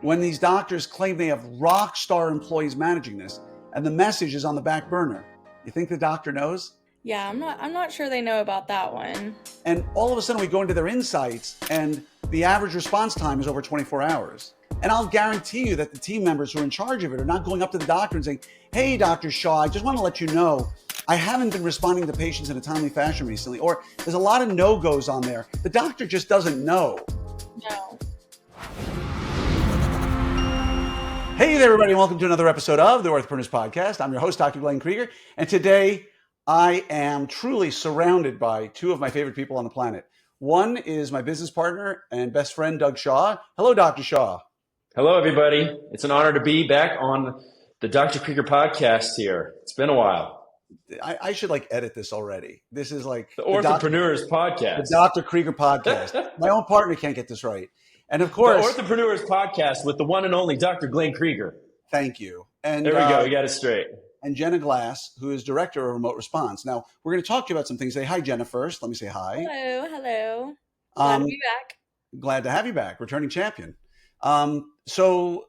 when these doctors claim they have rock star employees managing this and the message is on the back burner. You think the doctor knows? Yeah, I'm not sure they know about that one. And all of a sudden we go into their insights and the average response time is over 24 hours. And I'll guarantee you that the team members who are in charge of it are not going up to the doctor and saying, "Hey, Dr. Shaw, I just want to let you know I haven't been responding to patients in a timely fashion recently," or "There's a lot of no-goes on there." The doctor just doesn't know. No. Hey there, everybody. Welcome to another episode of the Orthopreneurs Podcast. I'm your host, Dr. Glenn Krieger. And today I am truly surrounded by two of my favorite people on the planet. One is my business partner and best friend, Doug Shaw. Hello, Dr. Shaw. Hello, everybody. It's an honor to be back on the Dr. Krieger podcast here. It's been a while. I should edit this already. This is like the Orthopreneurs podcast. The Dr. Krieger podcast. My own partner can't get this right. And of course, the Orthopreneurs podcast with the one and only Dr. Glenn Krieger. Thank you. And there we go. We got it straight. And Jenna Glass, who is director of remote response. Now, we're going to talk to you about some things. Say hi, Jenna, first. Let me say hi. Hello. Glad to be back. Glad to have you back, returning champion. So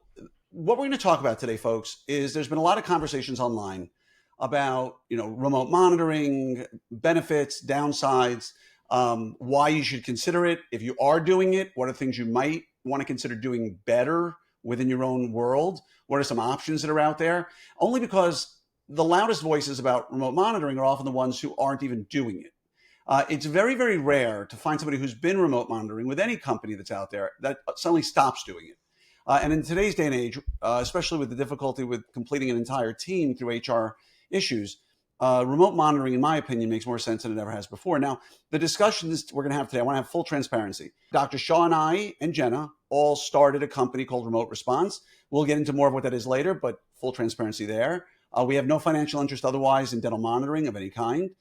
what we're going to talk about today, folks, is there's been a lot of conversations online about, remote monitoring, benefits, downsides, why you should consider it. If you are doing it, what are things you might want to consider doing better within your own world? What are some options that are out there? Only because the loudest voices about remote monitoring are often the ones who aren't even doing it. It's very, very rare to find somebody who's been remote monitoring with any company that's out there that suddenly stops doing it. And in today's day and age, especially with the difficulty with completing an entire team through HR issues, remote monitoring, in my opinion, makes more sense than it ever has before. Now, the discussions we're going to have today, I want to have full transparency. Dr. Shaw and I and Jenna all started a company called Remote Response. We'll get into more of what that is later, but full transparency there. We have no financial interest otherwise in dental monitoring of any kind.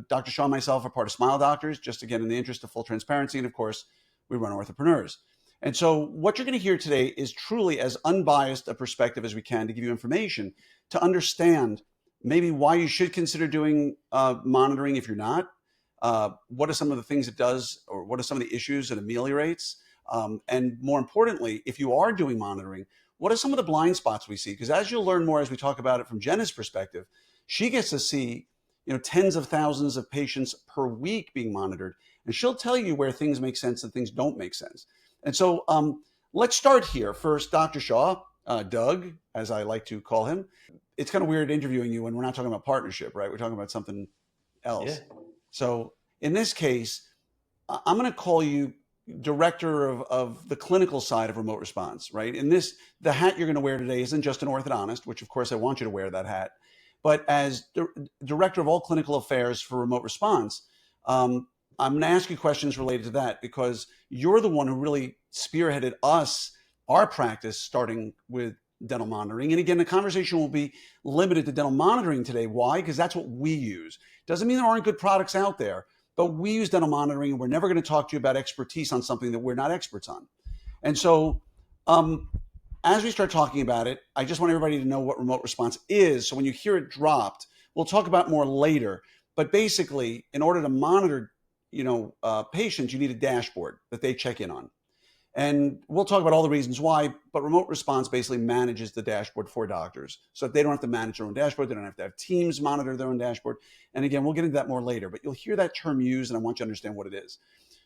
Dr. Shaw and myself are part of Smile Doctors, just again, in the interest of full transparency. And of course, we run Orthopreneurs. And so what you're going to hear today is truly as unbiased a perspective as we can to give you information to understand maybe why you should consider doing monitoring if you're not. What are some of the things it does, or what are some of the issues it ameliorates? And more importantly, if you are doing monitoring, what are some of the blind spots we see? Because as you'll learn more as we talk about it from Jenna's perspective, she gets to see tens of thousands of patients per week being monitored, and she'll tell you where things make sense and things don't make sense. And so let's start here. First, Dr. Shaw, Doug, as I like to call him. It's kind of weird interviewing you when we're not talking about partnership, right? We're talking about something else. Yeah. So in this case, I'm going to call you director of the clinical side of remote response, right? In this, the hat you're going to wear today isn't just an orthodontist, which of course I want you to wear that hat, but as director of all clinical affairs for remote response, I'm going to ask you questions related to that because you're the one who really spearheaded our practice, starting with dental monitoring. And again, the conversation will be limited to dental monitoring today. Why? Because that's what we use. Doesn't mean there aren't good products out there, but we use dental monitoring, and we're never going to talk to you about expertise on something that we're not experts on. And so as we start talking about it, I just want everybody to know what remote response is. So when you hear it dropped, we'll talk about more later. But basically, in order to monitor patients, you need a dashboard that they check in on. And we'll talk about all the reasons why, but remote response basically manages the dashboard for doctors. So if they don't have to manage their own dashboard, they don't have to have teams monitor their own dashboard. And again, we'll get into that more later, but you'll hear that term used, and I want you to understand what it is.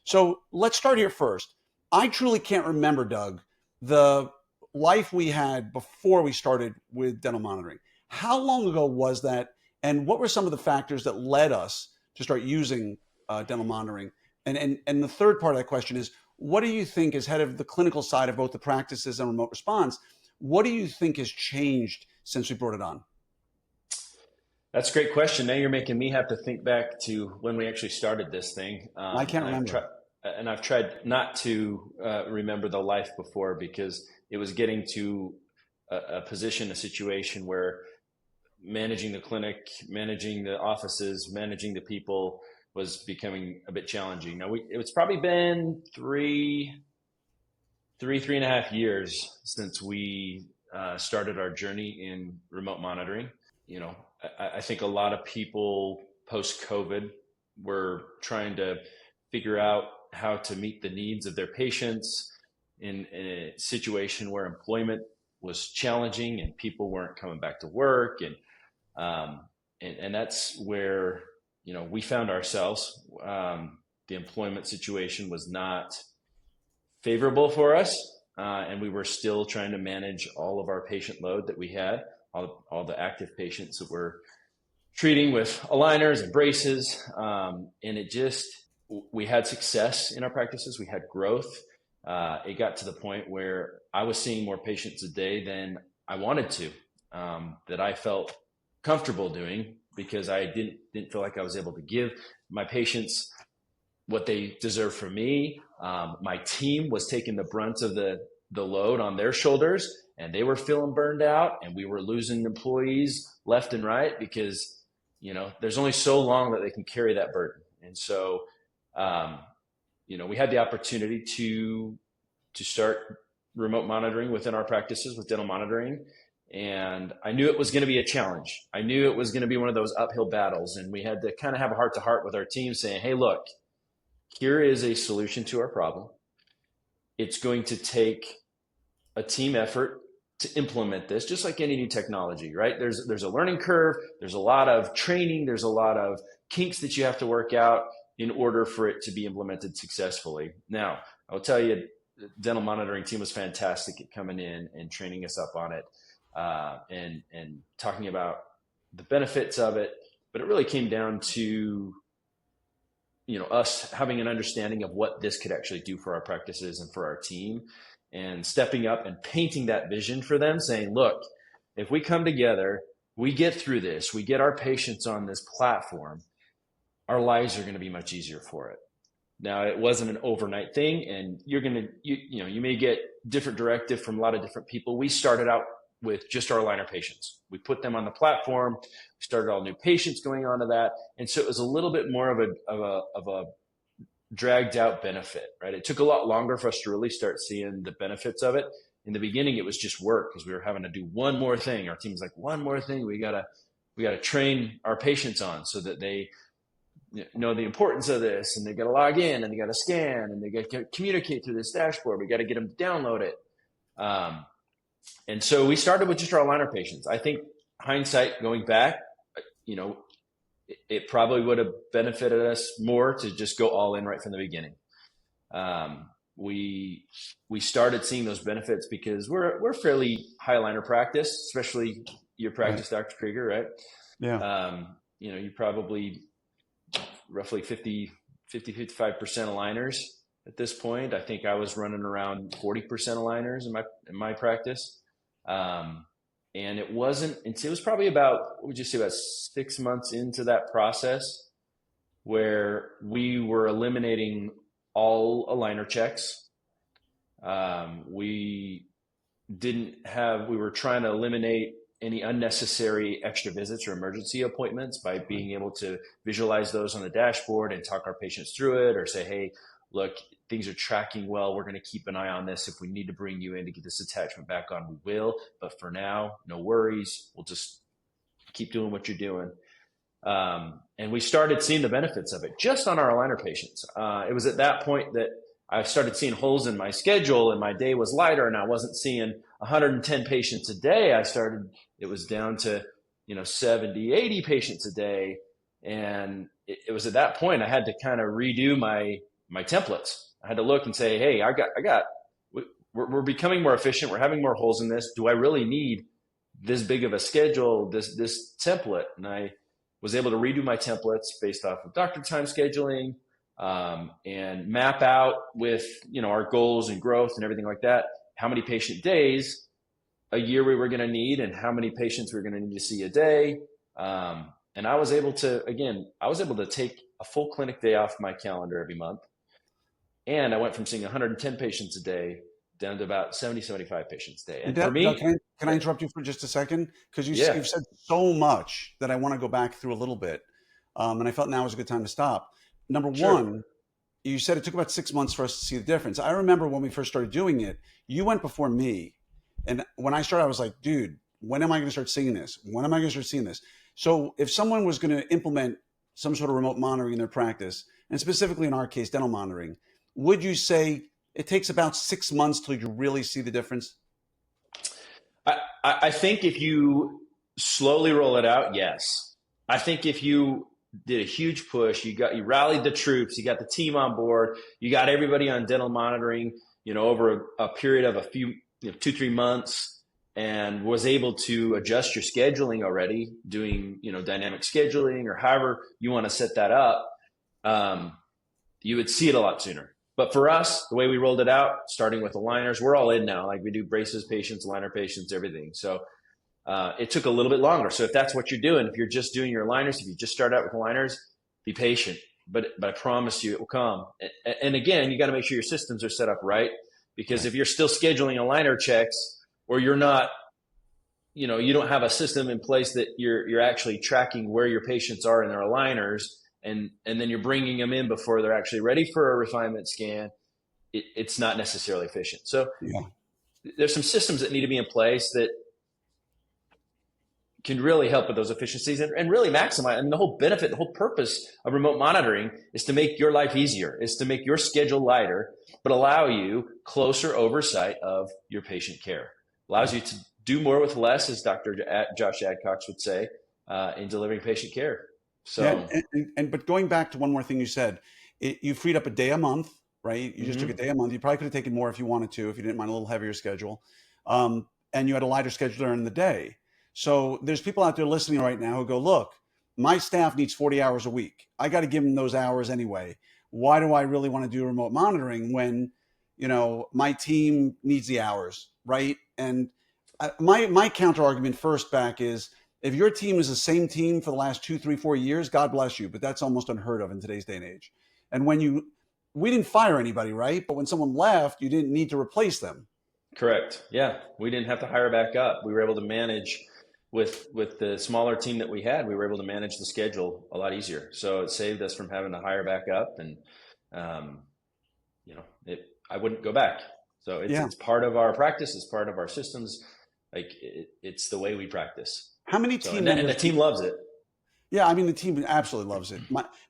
So let's start here first. I truly can't remember, Doug, the life we had before we started with dental monitoring. How long ago was that? And what were some of the factors that led us to start using dental monitoring? And the third part of that question is, what do you think, as head of the clinical side of both the practices and remote response, what do you think has changed since we brought it on? That's a great question. Now you're making me have to think back to when we actually started this thing. I can't remember. I've tried not to remember the life before, because it was getting to a situation where managing the clinic, managing the offices, managing the people was becoming a bit challenging. Now, it's probably been three and a half years since we started our journey in remote monitoring. I think a lot of people post-COVID were trying to figure out how to meet the needs of their patients, in a situation where employment was challenging and people weren't coming back to work, and that's where we found ourselves. The employment situation was not favorable for us, and we were still trying to manage all of our patient load that we had, all the active patients that we're treating with aligners and braces, and we had success in our practices. We had growth. It got to the point where I was seeing more patients a day than I wanted to, that I felt comfortable doing, because I didn't feel like I was able to give my patients what they deserve from me. My team was taking the brunt of the load on their shoulders, and they were feeling burned out, and we were losing employees left and right, because there's only so long that they can carry that burden. And so we had the opportunity to start remote monitoring within our practices with dental monitoring. And I knew it was going to be a challenge. I knew it was going to be one of those uphill battles. And we had to kind of have a heart to heart with our team, saying, hey, look, here is a solution to our problem. It's going to take a team effort to implement this, just like any new technology, right? There's a learning curve. There's a lot of training. There's a lot of kinks that you have to work out in order for it to be implemented successfully. Now, I'll tell you, the dental monitoring team was fantastic at coming in and training us up on it, and talking about the benefits of it. But it really came down to us having an understanding of what this could actually do for our practices and for our team, and stepping up and painting that vision for them, saying, look, if we come together, we get through this, we get our patients on this platform, our lives are going to be much easier for it. Now, it wasn't an overnight thing, and you may get different directive from a lot of different people. We started out with just our aligner patients. We put them on the platform. We started all new patients going onto that. And so it was a little bit more of a dragged out benefit, right? It took a lot longer for us to really start seeing the benefits of it. In the beginning, it was just work, because we were having to do one more thing. Our team was like, one more thing we gotta train our patients on, so that they know the importance of this, and they got to log in, and they got to scan, and they got to communicate through this dashboard. We got to get them to download it. And so we started with just our aligner patients. I think hindsight, going back, it probably would have benefited us more to just go all in right from the beginning. We started seeing those benefits because we're a fairly high aligner practice, especially your practice, right, Dr. Krieger, right? Yeah. You probably roughly 55% aligners at this point. I think I was running around 40% aligners in my practice. And it was probably about, what would you say, about 6 months into that process, where we were eliminating all aligner checks. We were trying to eliminate any unnecessary extra visits or emergency appointments by being able to visualize those on the dashboard and talk our patients through it, or say, hey, look, things are tracking well. We're going to keep an eye on this. If we need to bring you in to get this attachment back on, we will. But for now, no worries. We'll just keep doing what you're doing. And we started seeing the benefits of it just on our aligner patients. It was at that point that I started seeing holes in my schedule, and my day was lighter, and I wasn't seeing 110 patients a day. It was down to 70, 80 patients a day. And it was at that point I had to kind of redo my templates. I had to look and say, hey, we're becoming more efficient. We're having more holes in this. Do I really need this big of a schedule, this template? And I was able to redo my templates based off of doctor time scheduling, and map out with, our goals and growth and everything like that, how many patient days a year we were going to need, and how many patients we were going to need to see a day. And I was able to take a full clinic day off my calendar every month. And I went from seeing 110 patients a day down to about 70, 75 patients a day. And for me, can I interrupt you for just a second? Because you've said so much that I want to go back through a little bit. And I felt now was a good time to stop. Number one, you said it took about 6 months for us to see the difference. I remember when we first started doing it, you went before me. And when I started, I was like, dude, when am I going to start seeing this? When am I going to start seeing this? So if someone was going to implement some sort of remote monitoring in their practice, and specifically in our case, dental monitoring, would you say it takes about 6 months till you really see the difference? I think if you slowly roll it out, yes. I think if you did a huge push, you rallied the troops, you got the team on board, you got everybody on dental monitoring, over a period of a few, 2, 3 months, and was able to adjust your scheduling already, doing, dynamic scheduling or however you want to set that up, you would see it a lot sooner. But for us, the way we rolled it out, starting with aligners, we're all in now. Like we do braces patients, aligner patients, everything. So it took a little bit longer. So if that's what you're doing, if you're just doing your aligners, if you just start out with aligners, be patient. But I promise you it will come. And again, you got to make sure your systems are set up right. Because if you're still scheduling aligner checks or you're not, you don't have a system in place that you're actually tracking where your patients are in their aligners, and then you're bringing them in before they're actually ready for a refinement scan, it's not necessarily efficient. So there's some systems that need to be in place that can really help with those efficiencies and really maximize. And the whole benefit, the whole purpose of remote monitoring is to make your life easier, is to make your schedule lighter, but allow you closer oversight of your patient care. Allows you to do more with less, as Dr. Josh Adcox would say, in delivering patient care. So, but going back to one more thing you said, you freed up a day a month, right? You just took a day a month. You probably could have taken more if you wanted to, if you didn't mind a little heavier schedule. And you had a lighter schedule during the day. So there's people out there listening right now who go, look, my staff needs 40 hours a week. I got to give them those hours anyway. Why do I really want to do remote monitoring when, my team needs the hours, right? And my counter argument first back is, if your team is the same team for the last 2, 3, 4 years, God bless you. But that's almost unheard of in today's day and age. And we didn't fire anybody, right? But when someone left, you didn't need to replace them. Correct. Yeah. We didn't have to hire back up. We were able to manage with the smaller team that we had. We were able to manage the schedule a lot easier. So it saved us from having to hire back up, and, I wouldn't go back. So it's part of our practice. It's part of our systems. Like it's the way we practice. How many team members? And the team loves it. Yeah, I mean, the team absolutely loves it.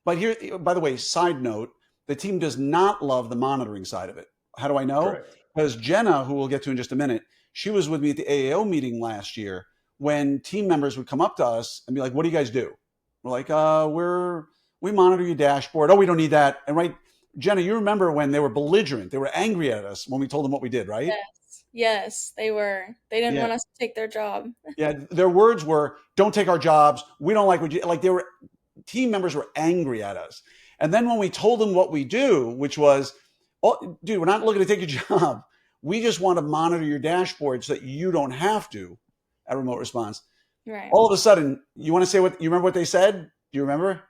But here, by the way, side note, the team does not love the monitoring side of it. How do I know? Correct. Because Jenna, who we'll get to in just a minute, she was with me at the AAO meeting last year when team members would come up to us and be like, what do you guys do? We're like, we monitor your dashboard. Oh, we don't need that. And right, Jenna, you remember when they were belligerent. They were angry at us when we told them what we did, right? Yes, they were. They didn't want us to take their job. Yeah, their words were, don't take our jobs. We don't like what you, like team members were angry at us. And then when we told them what we do, which was, oh, dude, we're not looking to take your job. We just want to monitor your dashboard so that you don't have to at remote response. Right. All of a sudden, you want to say you remember what they said? Do you remember?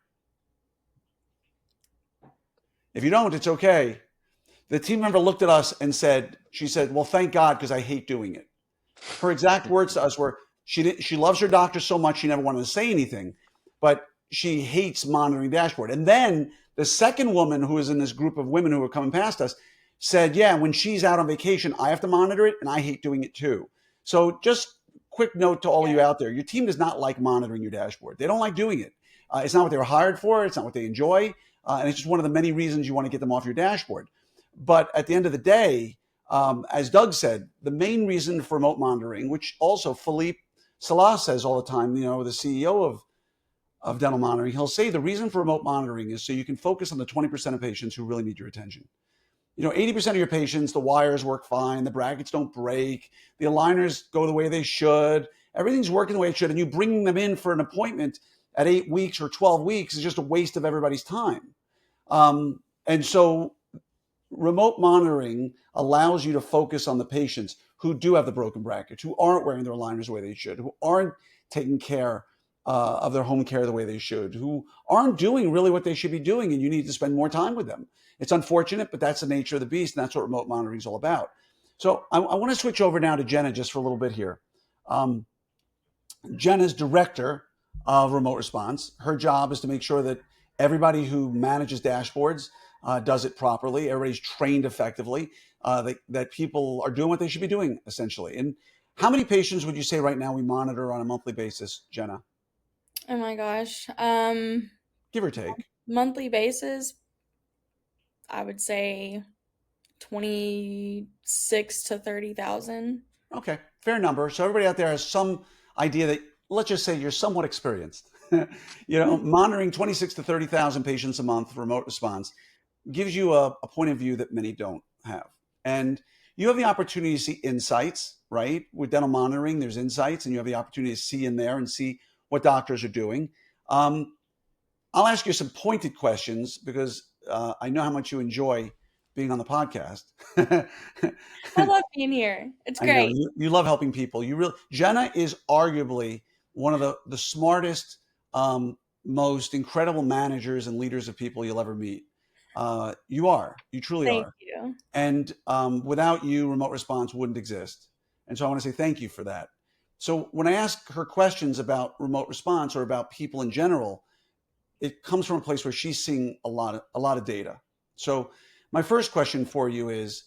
If you don't, it's okay. The team member looked at us and she said, well, thank God, because I hate doing it. Her exact words to us were, she loves her doctor so much, she never wanted to say anything, but she hates monitoring dashboard. And then the second woman who was in this group of women who were coming past us said, yeah, when she's out on vacation, I have to monitor it, and I hate doing it too. So just quick note to all of you out there, your team does not like monitoring your dashboard. They don't like doing it. It's not what they were hired for. It's not what they enjoy. And it's just one of the many reasons you want to get them off your dashboard. But at the end of the day, as Doug said, the main reason for remote monitoring, which also Philippe Salah says all the time, the CEO of dental monitoring, he'll say the reason for remote monitoring is so you can focus on the 20% of patients who really need your attention. 80% of your patients, the wires work fine, the brackets don't break, the aligners go the way they should, everything's working the way it should, and you bring them in for an appointment at 8 weeks or 12 weeks is just a waste of everybody's time. And so remote monitoring allows you to focus on the patients who do have the broken brackets, who aren't wearing their aligners the way they should, who aren't taking care of their home care the way they should, who aren't doing really what they should be doing, and you need to spend more time with them. It's unfortunate, but that's the nature of the beast, and that's what remote monitoring is all about. So I want to switch over now to Jenna just for a little bit here. Jenna's director of remote response. Her job is to make sure that everybody who manages dashboards does it properly. Everybody's trained effectively, that people are doing what they should be doing, essentially. And how many patients would you say right now we monitor on a monthly basis, Jenna? Oh my gosh. Give or take. Monthly basis, I would say 26 to 30,000. Okay, fair number. So everybody out there has some idea that, let's just say, you're somewhat experienced. Monitoring 26 to 30,000 patients a month, remote response, gives you a point of view that many don't have. And you have the opportunity to see insights, right? With dental monitoring, there's insights, and you have the opportunity to see in there and see what doctors are doing. I'll ask you some pointed questions because I know how much you enjoy being on the podcast. I love being here. It's I know great. you love helping people. Jenna is arguably one of the smartest, most incredible managers and leaders of people you'll ever meet. You truly Thank are. you. And without you, remote response wouldn't exist. And so I want to say thank you for that. So when I ask her questions about remote response or about people in general, it comes from a place where she's seeing a lot of data. So my first question for you is,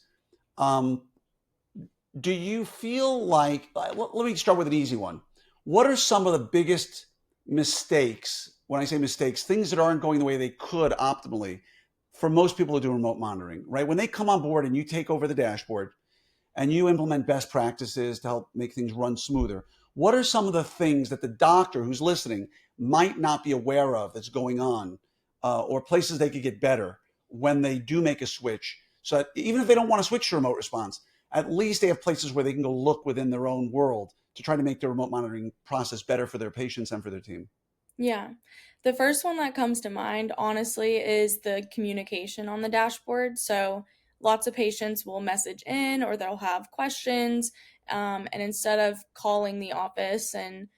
do you feel like, let me start with an easy one. What are some of the biggest mistakes? When I say mistakes, things that aren't going the way they could optimally for most people who do remote monitoring, right? When they come on board and you take over the dashboard and you implement best practices to help make things run smoother, what are some of the things that the doctor who's listening might not be aware of that's going on, or places they could get better when they do make a switch? So that even if they don't want to switch to remote response, at least they have places where they can go look within their own world to try to make the remote monitoring process better for their patients and for their team. Yeah. The first one that comes to mind, honestly, is the communication on the dashboard. So lots of patients will message in or they'll have questions. And instead of calling the office and,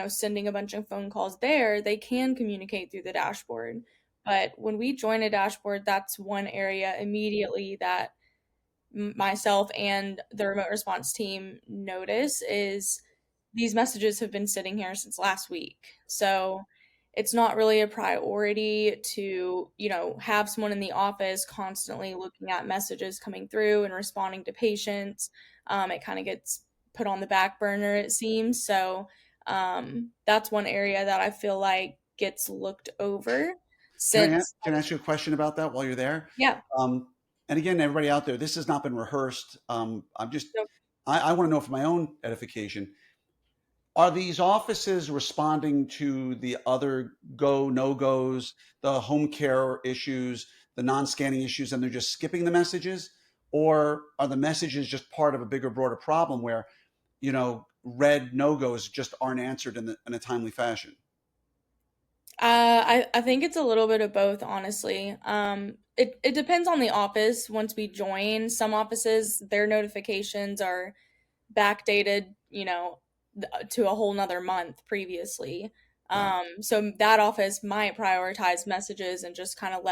sending a bunch of phone calls there, they can communicate through the dashboard. But when we join a dashboard, that's one area immediately that myself and the remote response team notice is these messages have been sitting here since last week. So it's not really a priority to, have someone in the office constantly looking at messages coming through and responding to patients. It kind of gets put on the back burner, it seems. So that's one area that I feel like gets looked over since. Can I ask you a question about that while you're there? Yeah. And again, everybody out there, this has not been rehearsed. I want to know for my own edification. Are these offices responding to the other no-goes, the home care issues, the non-scanning issues, and they're just skipping the messages? Or are the messages just part of a bigger, broader problem where, red no-goes just aren't answered in a timely fashion? I think it's a little bit of both, honestly. It depends on the office. Once we join, some offices, their notifications are backdated, to a whole nother month previously. So that office might prioritize messages and just kind of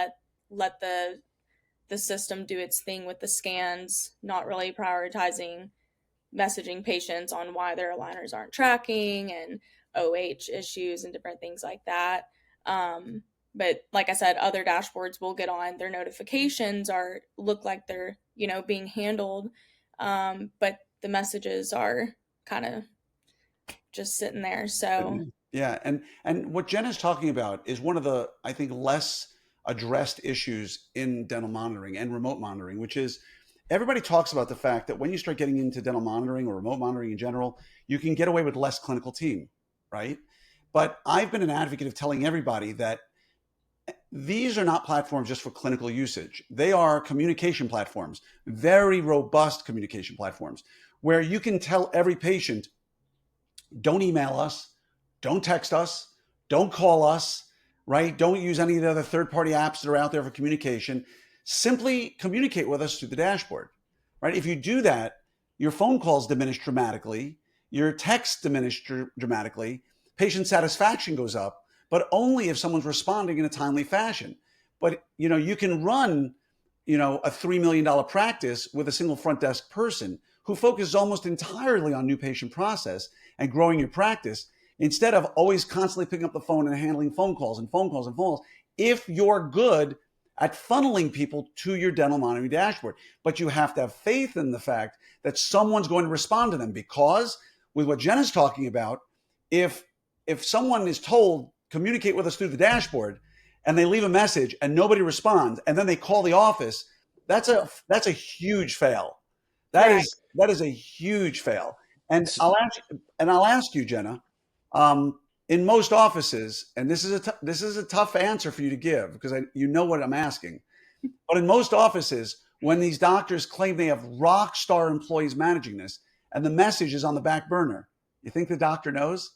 let the system do its thing with the scans, not really prioritizing messaging patients on why their aligners aren't tracking and OH issues and different things like that. But like I said, other dashboards will get on, their notifications look like they're, being handled. But the messages are kind of just sitting there. So Yeah, and what Jen is talking about is one of the, I think, less addressed issues in dental monitoring and remote monitoring, which is everybody talks about the fact that when you start getting into dental monitoring or remote monitoring in general, you can get away with less clinical team, right? But I've been an advocate of telling everybody that these are not platforms just for clinical usage. They are communication platforms, very robust communication platforms, where you can tell every patient, don't email us, don't text us, don't call us, right? Don't use any of the other third-party apps that are out there for communication. Simply communicate with us through the dashboard, right? If you do that, your phone calls diminish dramatically, your texts diminish dramatically, patient satisfaction goes up, but only if someone's responding in a timely fashion. But you can run a $3 million practice with a single front desk person who focuses almost entirely on new patient process and growing your practice instead of always constantly picking up the phone and handling phone calls and phone calls and phone calls. If you're good at funneling people to your dental monitoring dashboard, but you have to have faith in the fact that someone's going to respond to them, because with what Jenna's talking about, if someone is told communicate with us through the dashboard and they leave a message and nobody responds and then they call the office, That's a huge fail. That Right. is a huge fail. And I'll ask you, Jenna, in most offices, and this is a tough answer for you to give because you know what I'm asking. But in most offices, when these doctors claim they have rock star employees managing this, and the message is on the back burner, you think the doctor knows?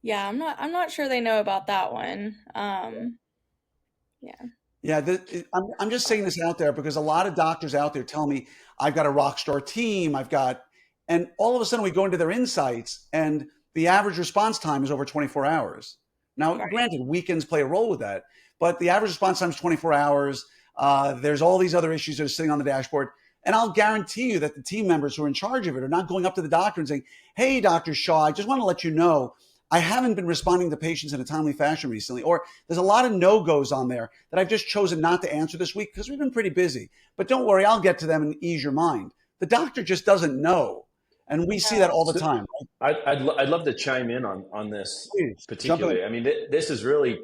Yeah, I'm not sure they know about that one. Yeah. Yeah, I'm just saying this out there because a lot of doctors out there tell me I've got a rock star team, and all of a sudden we go into their insights and the average response time is over 24 hours. Now, Right. granted, weekends play a role with that, but the average response time is 24 hours. There's all these other issues that are sitting on the dashboard. And I'll guarantee you that the team members who are in charge of it are not going up to the doctor and saying, "Hey, Dr. Shaw, I just want to let you know I haven't been responding to patients in a timely fashion recently," or "There's a lot of no-goes on there that I've just chosen not to answer this week because we've been pretty busy. But don't worry, I'll get to them and ease your mind." The doctor just doesn't know. And we see that all the So time. I'd love to chime in on this Please jump in. particularly. I mean, this is really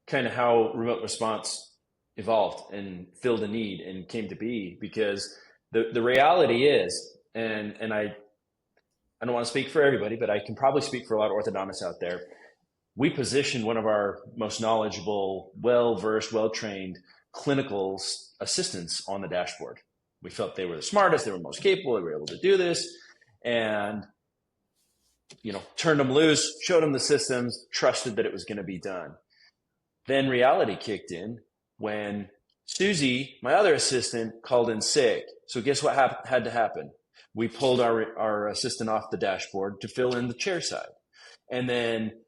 kind of how remote response evolved and filled a need and came to be, because the reality is, and I don't want to speak for everybody, but I can probably speak for a lot of orthodontists out there. We positioned one of our most knowledgeable, well-versed, well-trained clinical assistants on the dashboard. We felt they were the smartest, they were most capable, they were able to do this, and turned them loose, showed them the systems, trusted that it was going to be done. Then reality kicked in when Susie, my other assistant, called in sick. So guess what had to happen? We pulled our assistant off the dashboard to fill in the chair side. And then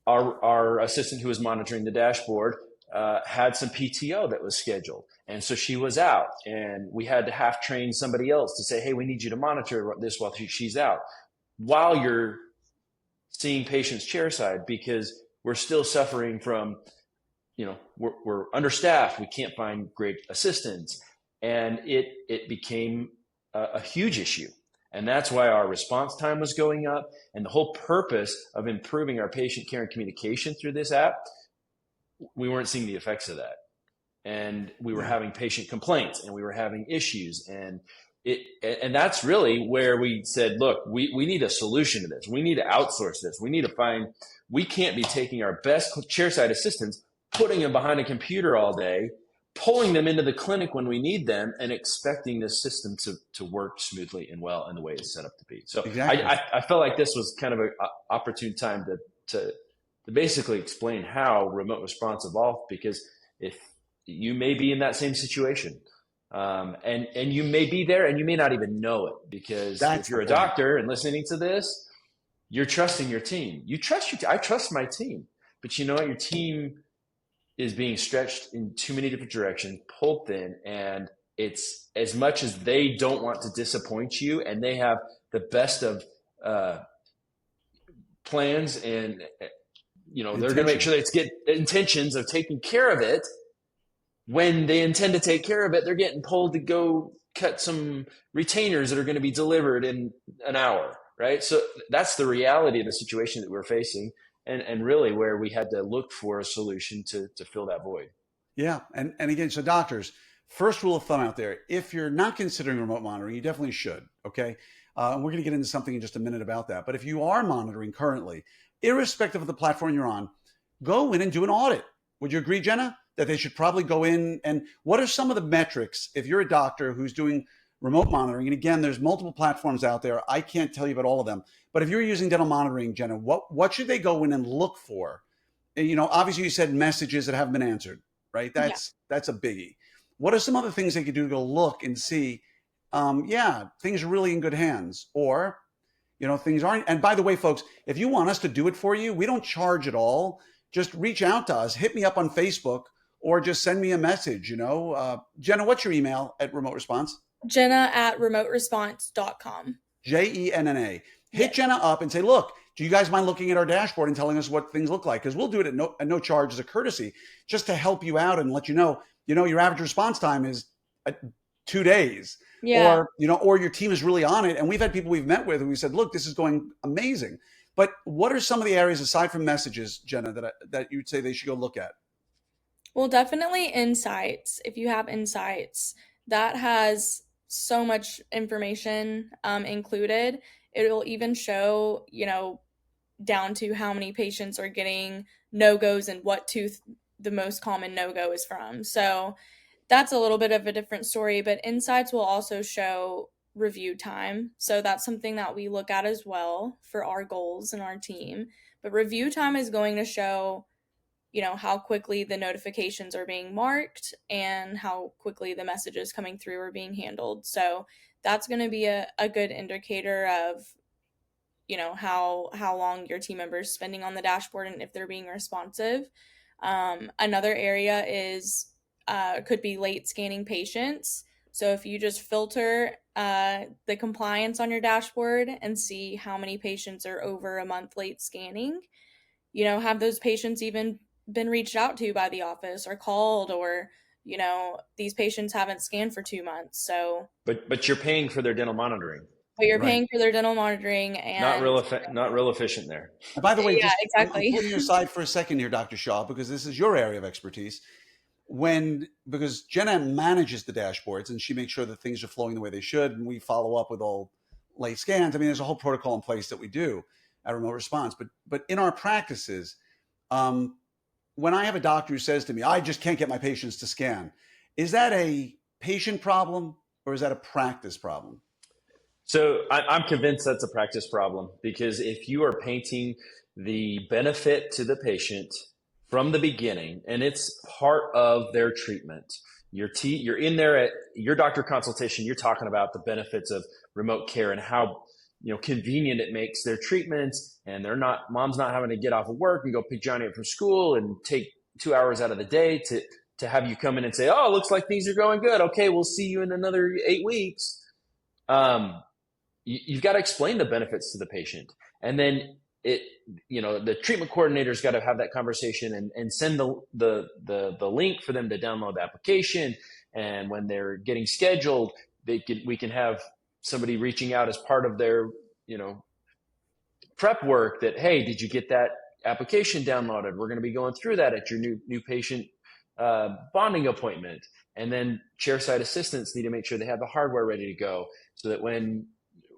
our assistant who was monitoring the dashboard had some PTO that was scheduled. And so she was out, and we had to half train somebody else to say, "Hey, we need you to monitor this while she's out, while you're seeing patients chairside," because we're still suffering from, we're understaffed. We can't find great assistants. And it became a huge issue. And that's why our response time was going up. And the whole purpose of improving our patient care and communication through this app, we weren't seeing the effects of that. And we were having patient complaints, and we were having issues. And that's really where we said, look, we need a solution to this. We need to outsource this. We can't be taking our best chairside assistants, putting them behind a computer all day, pulling them into the clinic when we need them, and expecting this system to work smoothly and well in the way it's set up to be. So exactly. I felt like this was kind of an opportune time to basically explain how remote response evolved, because if you may be in that same situation, and you may be there and you may not even know it, because if you're a doctor and listening to this, you're trusting your team. I trust my team, but you know what? Your team is being stretched in too many different directions, pulled thin, and it's as much as they don't want to disappoint you, and they have the best of plans, and they're going to make sure that it's get intentions of taking care of it. When they intend to take care of it, they're getting pulled to go cut some retainers that are going to be delivered in an hour, right? So that's the reality of the situation that we're facing, and really where we had to look for a solution to fill that void. Yeah. And again, so doctors, first rule of thumb out there, if you're not considering remote monitoring, you definitely should. Okay. We're going to get into something in just a minute about that. But if you are monitoring currently, irrespective of the platform you're on, go in and do an audit. Would you agree, Jenna, that they should probably go in? And what are some of the metrics if you're a doctor who's doing remote monitoring? And again, there's multiple platforms out there. I can't tell you about all of them. But if you're using dental monitoring, Jenna, what should they go in and look for? And, obviously you said messages that haven't been answered, right? That's a biggie. What are some other things they could do to go look and see, things are really in good hands, or, things aren't. And by the way, folks, if you want us to do it for you, we don't charge at all. Just reach out to us, hit me up on Facebook, or just send me a message. Jenna, what's your email at Remote Response? Jenna@remoteresponse.com. Jenna. Hit Jenna up and say, look, do you guys mind looking at our dashboard and telling us what things look like? Because we'll do it at no charge as a courtesy, just to help you out and let you know, your average response time is 2 days. Yeah. Or your team is really on it. And we've had people we've met with and we said, look, this is going amazing. But what are some of the areas aside from messages, Jenna, that you'd say they should go look at? Well, definitely insights. If you have insights, that has so much information included. It'll even show, down to how many patients are getting no-goes and what tooth the most common no-go is from. So that's a little bit of a different story, but insights will also show review time. So that's something that we look at as well for our goals and our team. But review time is going to show, how quickly the notifications are being marked and how quickly the messages coming through are being handled. So that's going to be a good indicator of, how long your team members spending on the dashboard and if they're being responsive. Another area is could be late scanning patients. So if you just filter the compliance on your dashboard and see how many patients are over a month late scanning, have those patients even been reached out to by the office or called, or these patients haven't scanned for 2 months. So But you're paying for their dental monitoring. but you're Right. paying for their dental monitoring, Not and real not real efficient there. And by the way, yeah, just I'm exactly. putting you aside for a second here, Dr. Shaw, because this is your area of expertise. Because Jenna manages the dashboards and she makes sure that things are flowing the way they should, and we follow up with all late scans. I mean, there's a whole protocol in place that we do at remote response. But in our practices, um, when I have a doctor who says to me, "I just can't get my patients to scan," is that a patient problem or is that a practice problem? So I'm convinced that's a practice problem, because if you are painting the benefit to the patient from the beginning, and it's part of their treatment, you're in there at your doctor consultation, you're talking about the benefits of remote care and how convenient it makes their treatments, and mom's not having to get off of work and go pick Johnny up from school and take 2 hours out of the day to have you come in and say, "Oh, looks like things are going good. Okay, we'll see you in another 8 weeks." Um, you've got to explain the benefits to the patient, and then the treatment coordinator's got to have that conversation and send the link for them to download the application. And when they're getting scheduled, we can have somebody reaching out as part of their prep work that, "Hey, did you get that application downloaded? We're going to be going through that at your new patient bonding appointment." And then chairside assistants need to make sure they have the hardware ready to go, so that when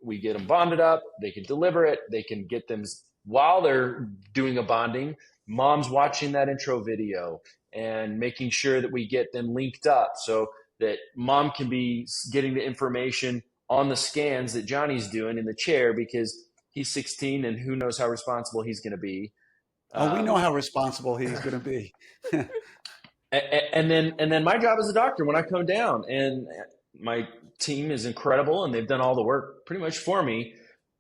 we get them bonded up, they can deliver it. They can get them while they're doing a bonding. Mom's watching that intro video and making sure that we get them linked up so that mom can be getting the information on the scans that Johnny's doing in the chair, because he's 16 and who knows how responsible he's going to be. Oh, we know how responsible he's going to be. And then my job as a doctor, when I come down, and my team is incredible and they've done all the work pretty much for me.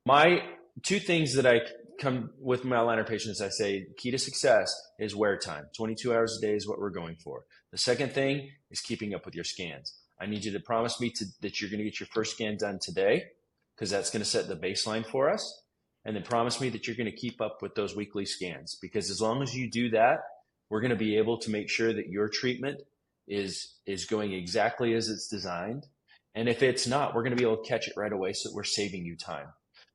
My two things that I come with my aligner patients, I say key to success is wear time. 22 hours a day is what we're going for. The second thing is keeping up with your scans. I need you to promise me that you're going to get your first scan done today, because that's going to set the baseline for us. And then promise me that you're going to keep up with those weekly scans, because as long as you do that, we're going to be able to make sure that your treatment is going exactly as it's designed. And if it's not, we're going to be able to catch it right away, so that we're saving you time,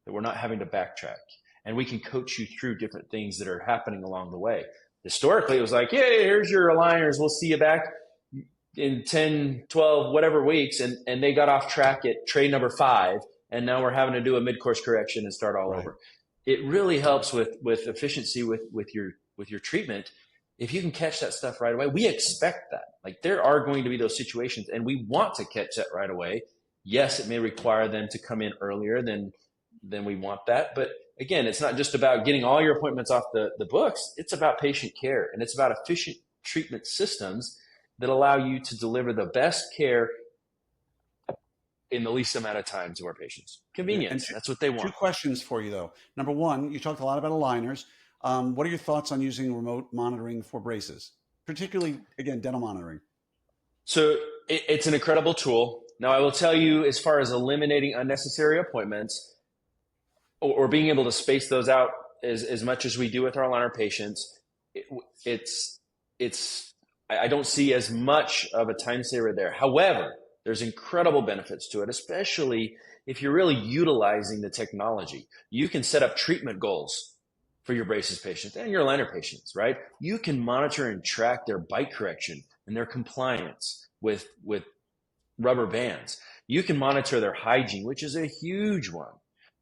that we're not having to backtrack. And we can coach you through different things that are happening along the way. Historically, it was like, "Hey, here's your aligners. We'll see you back in 10, 12, whatever weeks." And they got off track at tray number 5. And now we're having to do a mid-course correction and start all over. It really helps with efficiency with your treatment. If you can catch that stuff right away, we expect that. Like, there are going to be those situations, and we want to catch that right away. Yes, it may require them to come in earlier than we want that. But again, it's not just about getting all your appointments off the books. It's about patient care, and it's about efficient treatment systems that allow you to deliver the best care in the least amount of time to our patients. Convenience. That's what they want. 2 questions for you, though. Number one, you talked a lot about aligners. What are your thoughts on using remote monitoring for braces, particularly, again, dental monitoring? So it's an incredible tool. Now, I will tell you, as far as eliminating unnecessary appointments or being able to space those out as much as we do with our aligner patients, I don't see as much of a time saver there. However, there's incredible benefits to it, especially if you're really utilizing the technology. You can set up treatment goals for your braces patients and your aligner patients, right? You can monitor and track their bite correction and their compliance with rubber bands. You can monitor their hygiene, which is a huge one,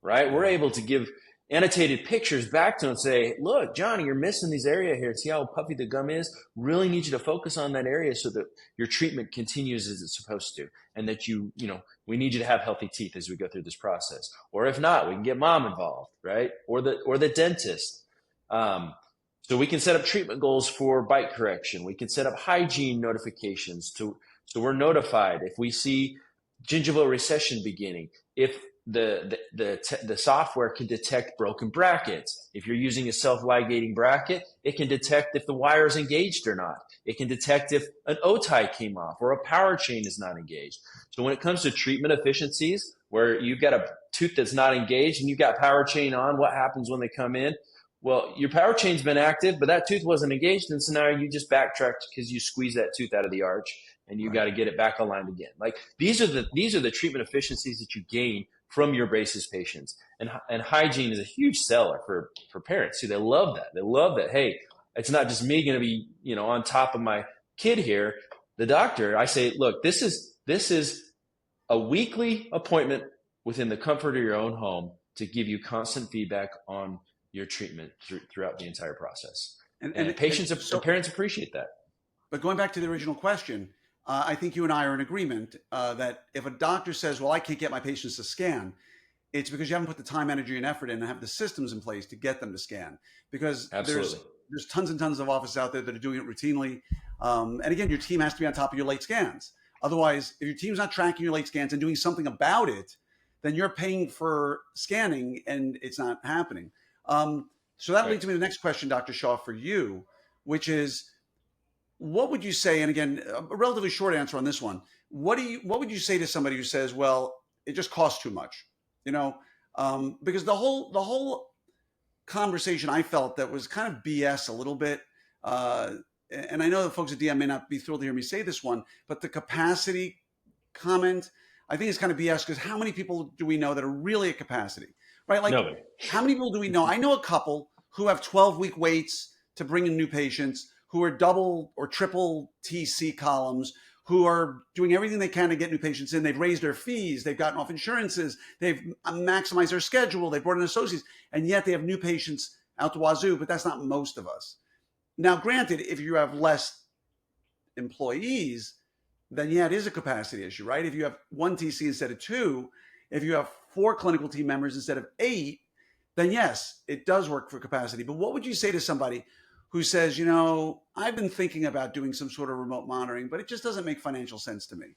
right? We're able to give annotated pictures back to them and say, look, Johnny, you're missing these area here. See how puffy the gum is? Really need you to focus on that area so that your treatment continues as it's supposed to. And that we need you to have healthy teeth as we go through this process. Or if not, we can get mom involved, right? Or the dentist. So we can set up treatment goals for bite correction. We can set up hygiene notifications so we're notified if we see gingival recession beginning, if the software can detect broken brackets. If you're using a self-ligating bracket, it can detect if the wire is engaged or not. It can detect if an O-tie came off or a power chain is not engaged. So when it comes to treatment efficiencies, where you've got a tooth that's not engaged and you've got power chain on, what happens when they come in? Well, your power chain's been active, but that tooth wasn't engaged, and so now you just backtracked because you squeezed that tooth out of the arch, and you got to get it back aligned again. Like these are the treatment efficiencies that you gain from your braces patients, and hygiene is a huge seller for parents. See, they love that. They love that. Hey, it's not just me going to be on top of my kid here. The doctor, I say, look, this is a weekly appointment within the comfort of your own home to give you constant feedback on your treatment throughout the entire process. And patients and parents appreciate that. But going back to the original question, I think you and I are in agreement that if a doctor says, well, I can't get my patients to scan, it's because you haven't put the time, energy, and effort in and have the systems in place to get them to scan. Because there's tons and tons of offices out there that are doing it routinely. And again, your team has to be on top of your late scans. Otherwise, if your team's not tracking your late scans and doing something about it, then you're paying for scanning and it's not happening. So that leads me to the next question, Dr. Shaw, for you, which is, what would you say? And again, a relatively short answer on this one. What would you say to somebody who says, well, it just costs too much, because the whole conversation I felt that was kind of BS a little bit. And I know the folks at DM may not be thrilled to hear me say this one, but the capacity comment, I think it's kind of BS, because how many people do we know that are really at capacity? Right? Like, nobody. How many people do we know? I know a couple who have 12-week waits to bring in new patients, who are double or triple TC columns, who are doing everything they can to get new patients in. They've raised their fees. They've gotten off insurances. They've maximized their schedule. They've brought in associates. And yet they have new patients out the wazoo, but that's not most of us. Now, granted, if you have less employees, then yeah, it is a capacity issue, right? If you have one TC instead of two, if you have 4 clinical team members instead of 8, then yes, it does work for capacity. But what would you say to somebody who says, I've been thinking about doing some sort of remote monitoring, but it just doesn't make financial sense to me?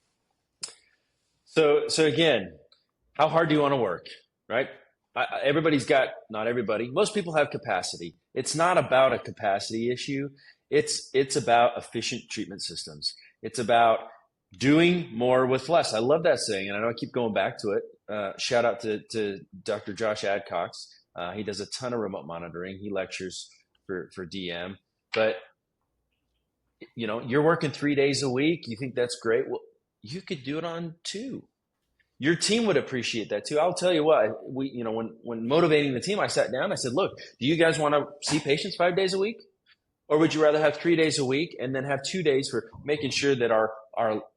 So again, how hard do you want to work, right? Not everybody, most people have capacity. It's not about a capacity issue. It's about efficient treatment systems. It's about doing more with less. I love that saying, and I know I keep going back to it. Shout out to Dr. Josh Adcox. He does a ton of remote monitoring. He lectures for DM, but you're working 3 days a week. You think that's great? Well, you could do it on 2. Your team would appreciate that too. I'll tell you what, when motivating the team, I sat down, I said, look, do you guys want to see patients 5 days a week? Or would you rather have 3 days a week and then have 2 days for making sure that our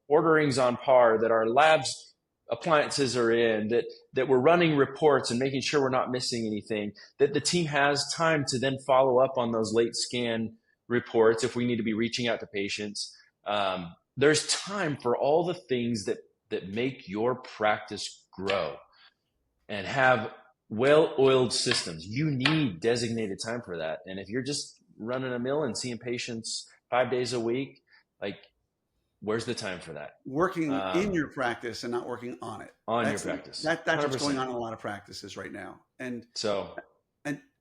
ordering's on par, that our labs appliances are in, that we're running reports and making sure we're not missing anything, that the team has time to then follow up on those late scan reports if we need to be reaching out to patients. There's time for all the things that make your practice grow and have well-oiled systems. You need designated time for that. And if you're just running a mill and seeing patients 5 days a week, like, where's the time for that? Working in your practice and not working on it. Your practice. That's what's going on in a lot of practices right now. And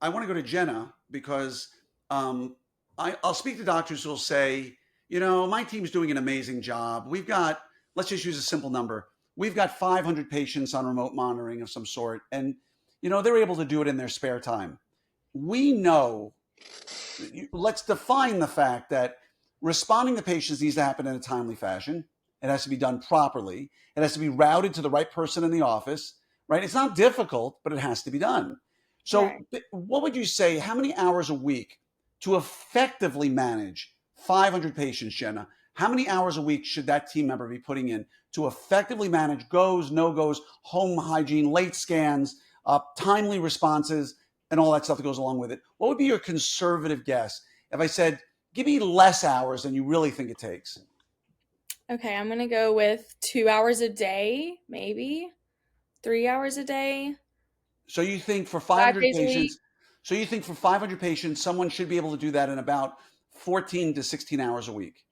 I want to go to Jenna because I'll speak to doctors who will say, my team's doing an amazing job. We've got, let's just use a simple number. We've got 500 patients on remote monitoring of some sort. And, they're able to do it in their spare time. We know, let's define the fact that responding to patients needs to happen in a timely fashion. It has to be done properly. It has to be routed to the right person in the office, right? It's not difficult, but it has to be done. So Right. what would you say, how many hours a week to effectively manage 500 patients, Jenna? How many hours a week should that team member be putting in to effectively manage goes, no goes, home hygiene, late scans, timely responses, and all that stuff that goes along with it? What would be your conservative guess if I said, give me less hours than you really think it takes? Okay, I'm gonna go with 2 hours a day, maybe 3 hours a day, So you think for five 500 days a week. patients, so you think for 500 patients, someone should be able to do that in about 14 to 16 hours a week.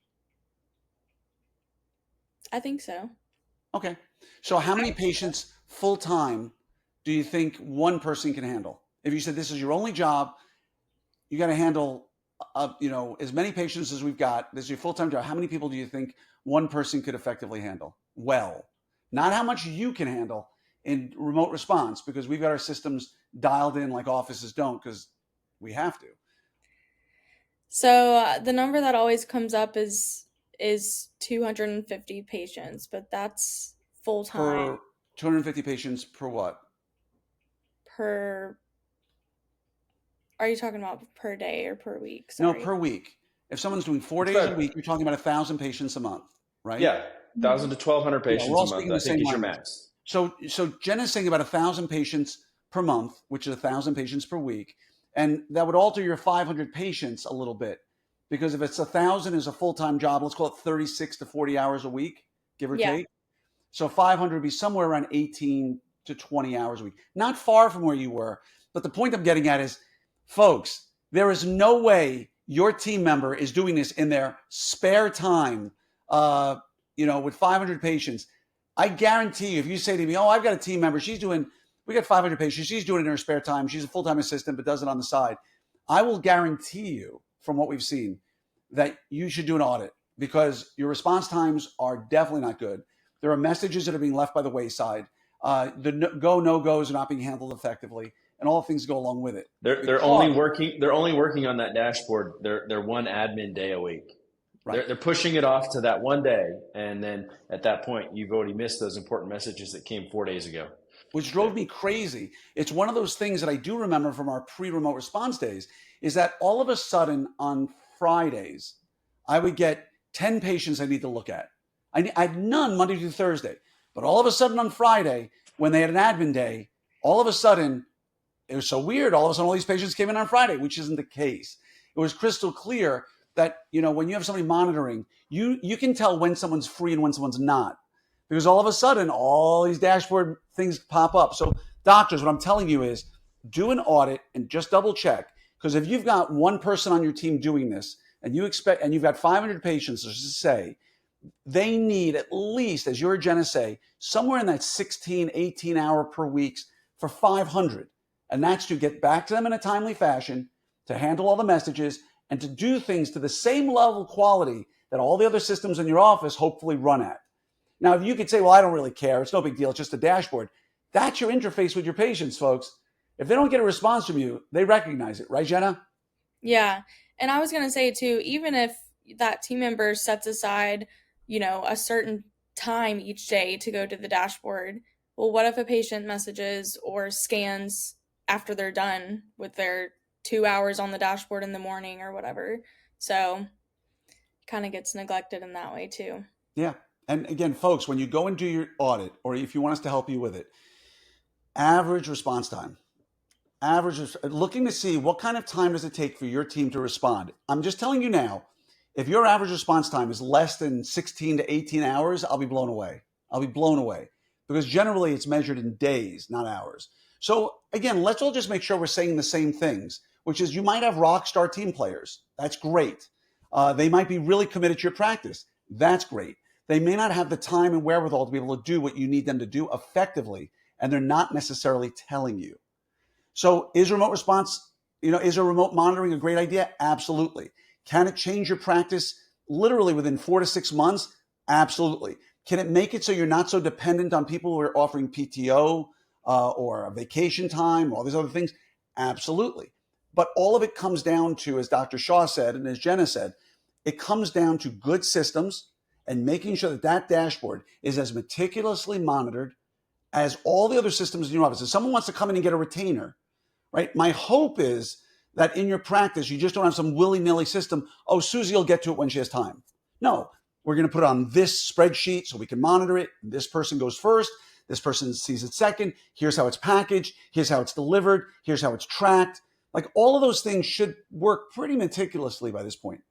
I think so. Okay. So how I many would say so. patients full time do you think one person can handle? If you said this is your only job, you got to handle, as many patients as we've got. This is your full time job. How many people do you think one person could effectively handle? Well, not how much you can handle in remote response, because we've got our systems dialed in like offices don't, because we have to. So the number that always comes up is 250 patients, but that's full time Per 250 patients per what? per. Are you talking about per day or per week? No, Sorry. per week. If someone's doing 4 days a But week, you're talking about 1,000 patients a month, right? yeah, Mhm. 1,000 to 1,200 Yeah, we're patients a all month, speaking I the think same is your language. max. So Jenna's saying about 1,000 patients per month, which is 1,000 patients per week, and that would alter your 500 patients a little bit, because if it's 1,000 is a full time job, let's call it 36 to 40 hours a week, give or Yeah. take. So 500 would be somewhere around 18 to 20 hours a week. Not far from where you were, but the point I'm getting at is, folks, there is no way your team member is doing this in their spare time, with 500 patients. I guarantee you, if you say to me, oh, I've got a team member, we got 500 patients, she's doing it in her spare time. She's a full-time assistant, but does it on the side. I will guarantee you, from what we've seen, that you should do an audit, because your response times are definitely not good. There are messages that are being left by the wayside. The no goes are not being handled effectively, and all the things go along with it. They're only Because working on that dashboard. They're one admin day a week. right, They're pushing it off to that one day, and then at that point, you've already missed those important messages that came 4 days ago. which Yeah. drove me crazy. It's one of those things that I do remember from our pre-remote response days, is that all of a sudden on Fridays, I would get 10 patients I need to look at. I had none Monday through Thursday, but all of a sudden on Friday, when they had an admin day, all of a sudden, it was so weird. All of a sudden, all these patients came in on Friday, which isn't the case. It was crystal clear that, when you have somebody monitoring, you can tell when someone's free and when someone's not, because all of a sudden, all these dashboard things pop up. So doctors, what I'm telling you is, do an audit and just double check, because if you've got one person on your team doing this, and you've got 500 patients, let's just say, they need at least, as you or Jenna say, somewhere in that 16, 18 hour per weeks for 500. And that's to get back to them in a timely fashion, to handle all the messages, and to do things to the same level of quality that all the other systems in your office hopefully run at. Now, if you could say, well, I don't really care, it's no big deal, it's just a dashboard. That's your interface with your patients, folks. If they don't get a response from you, they recognize it, right, Jenna? Yeah. And I was going to say too, even if that team member sets aside, a certain time each day to go to the dashboard, well, what if a patient messages or scans after they're done with their 2 hours on the dashboard in the morning or whatever? So kind of gets neglected in that way too. Yeah. And again, folks, when you go and do your audit, or if you want us to help you with it, average response time. Looking to see what kind of time does it take for your team to respond. I'm just telling you now, if your average response time is less than 16 to 18 hours, I'll be blown away. I'll be blown away, because generally it's measured in days, not hours. So again, let's all just make sure we're saying the same things, which is, you might have rock star team players. That's great. They might be really committed to your practice. That's great. They may not have the time and wherewithal to be able to do what you need them to do effectively, and they're not necessarily telling you. So is remote response, is a remote monitoring a great idea? Absolutely. Can it change your practice literally within 4 to 6 months? Absolutely. Can it make it so you're not so dependent on people who are offering PTO or a vacation time, all these other things? Absolutely. But all of it comes down to, as Dr. Shaw said, and as Jenna said, it comes down to good systems and making sure that that dashboard is as meticulously monitored as all the other systems in your office. If someone wants to come in and get a retainer, right? My hope is that in your practice, you just don't have some willy-nilly system. Oh, Susie will get to it when she has time. No, we're going to put it on this spreadsheet so we can monitor it. This person goes first. This person sees it second. Here's how it's packaged. Here's how it's delivered. Here's how it's tracked. Like all of those things should work pretty meticulously by this point.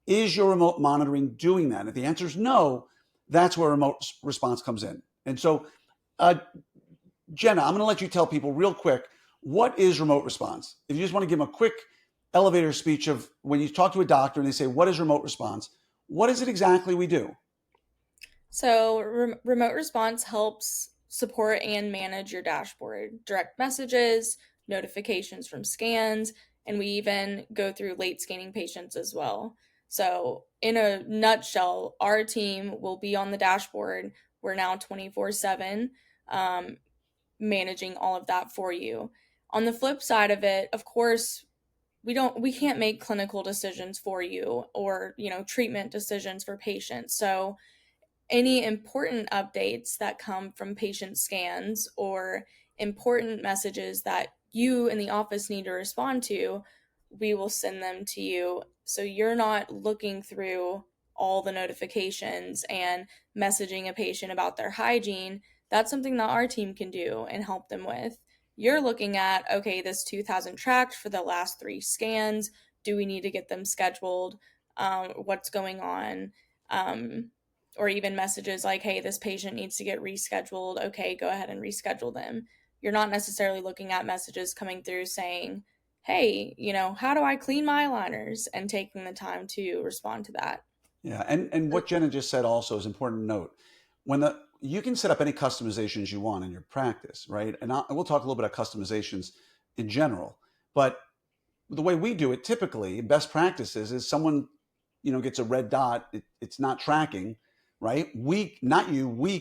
Is your remote monitoring doing that? If the answer is no, that's where remote response comes in. And so, Jenna, I'm going to let you tell people real quick, what is remote response? If you just want to give them a quick elevator speech of when you talk to a doctor and they say, what is remote response? What is it exactly we do? So remote response helps support and manage your dashboard, direct messages, notifications from scans, and we even go through late scanning patients as well. So in a nutshell, our team will be on the dashboard. We're now 24/7 managing all of that for you. On the flip side of it, of course, we can't make clinical decisions for you or, treatment decisions for patients. So any important updates that come from patient scans or important messages that you in the office need to respond to, we will send them to you. So you're not looking through all the notifications and messaging a patient about their hygiene. That's something that our team can do and help them with. You're looking at, okay, this tooth hasn't tracked for the last 3 scans. Do we need to get them scheduled? What's going on? Or even messages like, hey, this patient needs to get rescheduled. Okay, go ahead and reschedule them. You're not necessarily looking at messages coming through saying, hey, how do I clean my aligners, and taking the time to respond to that. Yeah, and what Jenna just said also is important to note. You can set up any customizations you want in your practice, right? And we'll talk a little bit about customizations in general. But the way we do it typically, best practices is someone, gets a red dot. It's not tracking, right? We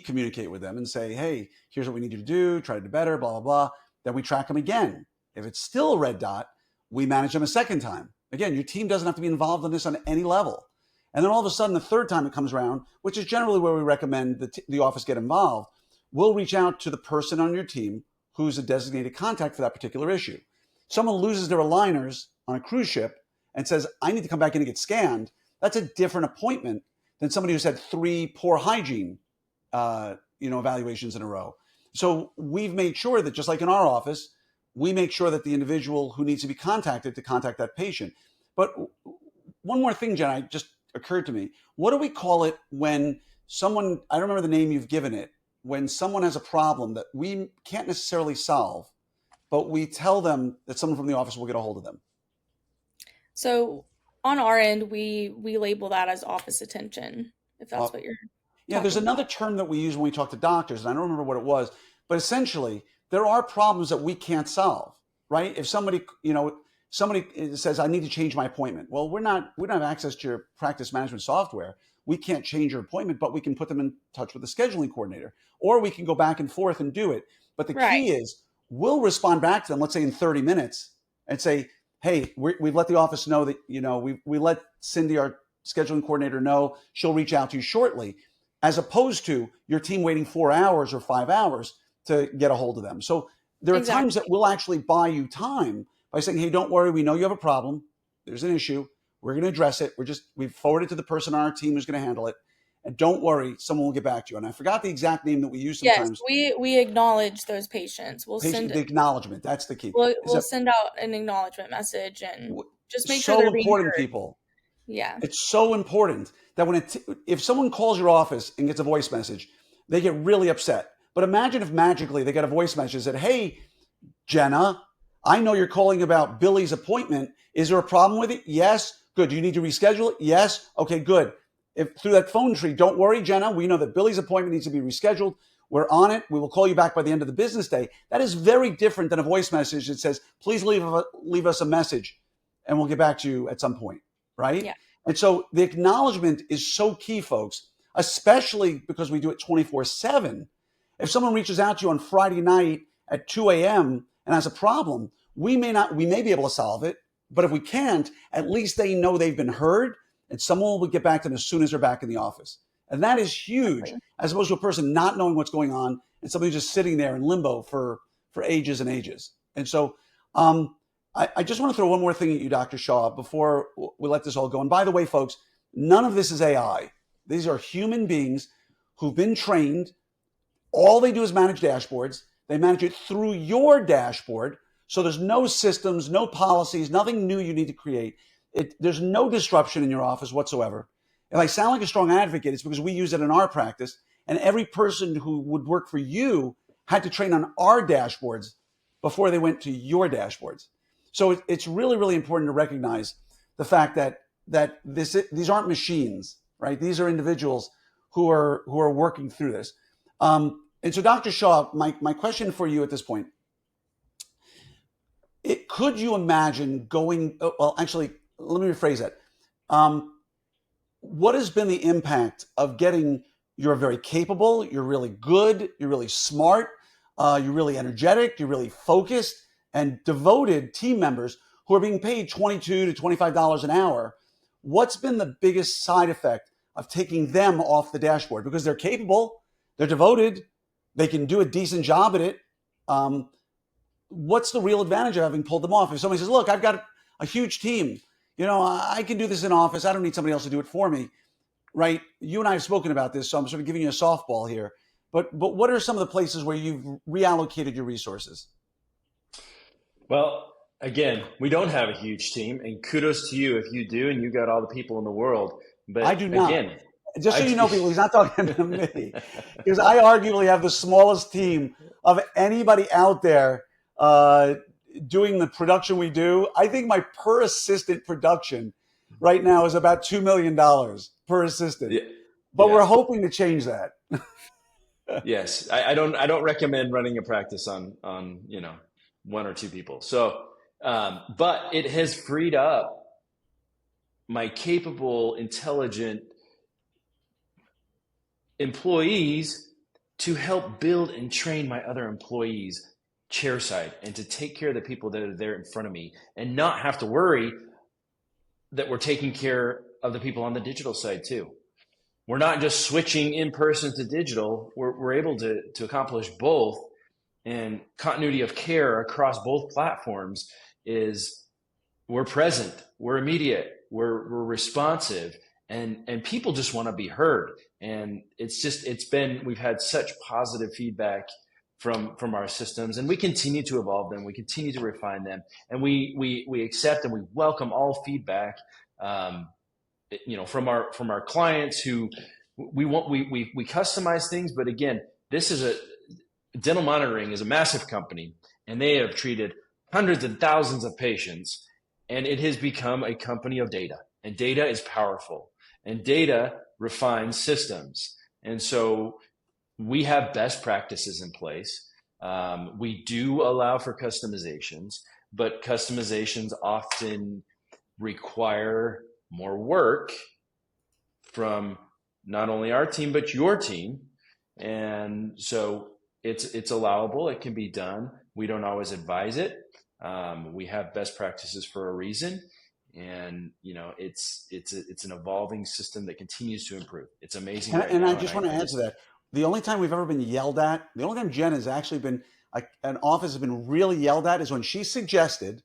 communicate with them and say, hey, here's what we need you to do. Try to do better, blah, blah, blah. Then we track them again. If it's still a red dot, we manage them a second time. Again, your team doesn't have to be involved in this on any level. And then all of a sudden, the third time it comes around, which is generally where we recommend the office get involved, we'll reach out to the person on your team who's a designated contact for that particular issue. Someone loses their aligners on a cruise ship and says, I need to come back in and get scanned. That's a different appointment than somebody who's had 3 poor hygiene evaluations in a row. So we've made sure that, just like in our office, we make sure that the individual who needs to be contacted to contact that patient. But one more thing, Jen, just occurred to me. What do we call it when someone, I don't remember the name you've given it, when someone has a problem that we can't necessarily solve, but we tell them that someone from the office will get a hold of them? So on our end, we label that as office attention, if that's what you're Yeah, there's another term that we use when we talk to doctors, and I don't remember what it was, but essentially there are problems that we can't solve, right? If somebody says, I need to change my appointment. Well, we don't have access to your practice management software. We can't change your appointment, but we can put them in touch with the scheduling coordinator, or we can go back and forth and do it. But the key is we'll respond back to them, let's say in 30 minutes, and say, hey, we've let the office know that, we let Cindy, our scheduling coordinator, know. She'll reach out to you shortly, as opposed to your team waiting 4 hours or 5 hours to get a hold of them. So there are times that we'll actually buy you time by saying, hey, don't worry, we know you have a problem. There's an issue. We're going to address it. We've forwarded to the person on our team who's going to handle it. And don't worry, someone will get back to you. And I forgot the exact name that we use sometimes. Yes, we acknowledge those patients. The acknowledgement. That's the key. We'll send out an acknowledgement message and just make sure they're being important, heard. people. Yeah. It's so important that if someone calls your office and gets a voice message, they get really upset. But imagine if magically they get a voice message that, hey, Jenna, I know you're calling about Billy's appointment. Is there a problem with it? Yes. Good. Do you need to reschedule it? Yes. Okay, good. If through that phone tree, don't worry, Jenna, we know that Billy's appointment needs to be rescheduled. We're on it. We will call you back by the end of the business day. That is very different than a voice message that says, please leave us a message and we'll get back to you at some point, right? Yeah. And so the acknowledgement is so key, folks, especially because we do it 24/7. If someone reaches out to you on Friday night at 2 a.m. and has a problem, we may be able to solve it, but if we can't, at least they know they've been heard and someone will get back to them as soon as they're back in the office. And that is huge, as opposed to a person not knowing what's going on and somebody just sitting there in limbo for ages and ages. And so I just want to throw one more thing at you, Dr. Shaw, before we let this all go. And by the way, folks, none of this is AI. These are human beings who've been trained. All they do is manage dashboards. They manage it through your dashboard. So there's no systems, no policies, nothing new you need to create. There's no disruption in your office whatsoever. If I sound like a strong advocate, it's because we use it in our practice. And every person who would work for you had to train on our dashboards before they went to your dashboards. So it's really, really important to recognize the fact that these aren't machines, right? These are individuals who are working through this. And so, Dr. Shaw, my question for you at this point, could you imagine going, well, actually, let me rephrase that. What has been the impact of getting, you're very capable, you're really good, you're really smart, you're really energetic, you're really focused and devoted team members who are being paid $22 to $25 an hour? What's been the biggest side effect of taking them off the dashboard? Because they're capable, they're devoted, they can do a decent job at it. What's the real advantage of having pulled them off? If somebody says, look, I've got a huge team, I can do this in office, I don't need somebody else to do it for me, right? You and I have spoken about this, so I'm sort of giving you a softball here. But what are some of the places where you've reallocated your resources? Well, again, we don't have a huge team, and kudos to you if you do, and you got all the people in the world. I But do not. again, Just so you know, people, he's not talking to me, because I arguably have the smallest team of anybody out there doing the production we do. I think my per assistant production right now is about $2 million per assistant, yeah, but yeah. we're hoping to change that. Yes, I don't recommend running a practice on one or two people. So, but it has freed up my capable, intelligent employees to help build and train my other employees chairside and to take care of the people that are there in front of me and not have to worry that we're taking care of the people on the digital side too. We're not just switching in person to digital. We're able to accomplish both, and continuity of care across both platforms is we're present, we're immediate, we're responsive, and people just want to be heard. And we've had such positive feedback from our systems, and we continue to evolve them, we continue to refine them, and we accept and we welcome all feedback. From our clients who we customize things, but again, this is dental monitoring is a massive company, and they have treated hundreds and thousands of patients, and it has become a company of data, and data is powerful, and data refines systems. And so we have best practices in place. We do allow for customizations, but customizations often require more work from not only our team but your team, and so it's allowable, it can be done. We don't always advise it. We have best practices for a reason, and it's an evolving system that continues to improve. It's amazing right And now, I just want to add to that. The only time we've ever been yelled at, the only time Jen has actually been, an office has been really yelled at is when she suggested,